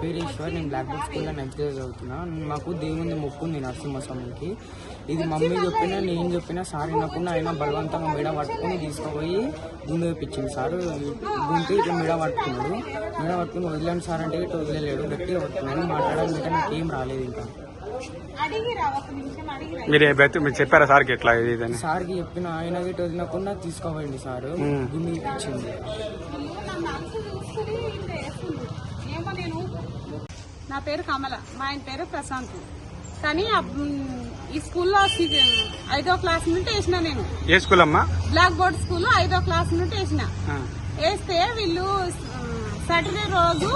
పేరు ఈశ్వర్. నేను black board స్కూల్లో 9th చదువుతున్నా. మాకు దేవుని మొక్కు ఉంది నరసింహస్వామికి. ఇది మమ్మీ చెప్పినా నేను చెప్పినా సార్ వినకుండా ఆయన బలవంతంగా మెడ పట్టుకుని తీసుకుపోయి గుండె వేపించింది. సార్ గుంటి ఇట్లా మెడ పట్టుకున్నాడు. మెడ పట్టుకుని వదిలేండి సార్ అంటే ఇట్లా వదిలేలేడు. గట్టిగా పట్టుకున్నాను. మాట్లాడాలి అంటే నాకేం రాలేదు. ఇంకా మీరు చెప్పారా సార్కి ఎట్లా సార్కి చెప్పిన ఆయన గిట్ వదిలకుండా తీసుకోవండి సార్ గుండె వేపించింది. నా పేరు కమల, మా ఆయన పేరు ప్రశాంత్. కానీ ఈ స్కూల్లో 5వ క్లాస్ నుండి వేసిన నేను. ఏ స్కూల్ అమ్మా? బ్లాక్ బోర్డ్ స్కూల్ 5వ క్లాస్ నుండి వేస్తే వీళ్ళు సాటర్డే రోజు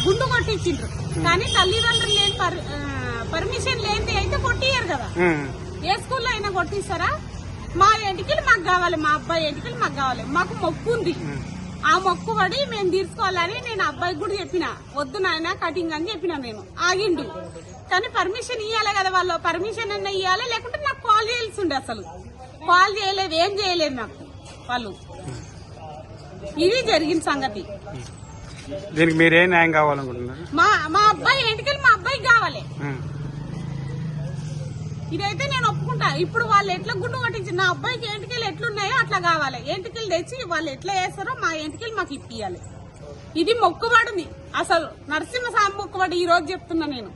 గుండు కొట్టించిండ్రు. కానీ తల్లిదండ్రులు లేని పర్మిషన్ లేనిది అయితే కొట్టియ్యారు కదా. ఏ స్కూల్లో అయినా కొట్టిస్తారా? మా ఎంటికలు మాకు కావాలి, మా అబ్బాయి ఎంటికలు మాకు కావాలి. మాకు మొక్కు ఉంది. ఆ మొక్కు పడి మేము తీర్చుకోవాలని నేను అబ్బాయికి కూడా చెప్పిన, వద్దు నాయన కటింగ్ అని చెప్పిన. నేను ఆగిండు. కానీ పర్మిషన్ ఇవ్వాలి కదా, వాళ్ళు పర్మిషన్ అన్న ఇవ్వాలి, లేకుంటే నాకు కాల్ చేయాల్సి ఉండే. అసలు కాల్ చేయలేదు, ఏం చేయలేదు నాకు వాళ్ళు. ఇది జరిగిన సంగతి. దీనికి మీరే న్యాయం కావాలనుకుంటున్నారు? మా అబ్బాయి ఎంటికలు మా అబ్బాయికి కావాలి. ఇదైతే నేను ఒప్పుకుంటా. ఇప్పుడు వాళ్ళు ఎట్లా గుండు కొట్టించి నా అబ్బాయికి ఎంటికలు ఎట్లున్నాయో అట్లా కావాలి. ఎంటికలు తెచ్చి వాళ్ళు ఎట్లా చేస్తారో మా ఎంటికలు మాకు ఇప్పియాలి. ఇది మొక్కుబడిని, అసలు నరసింహస్వామి మొక్కుబడి. ఈ రోజు చెప్తున్నా నేను.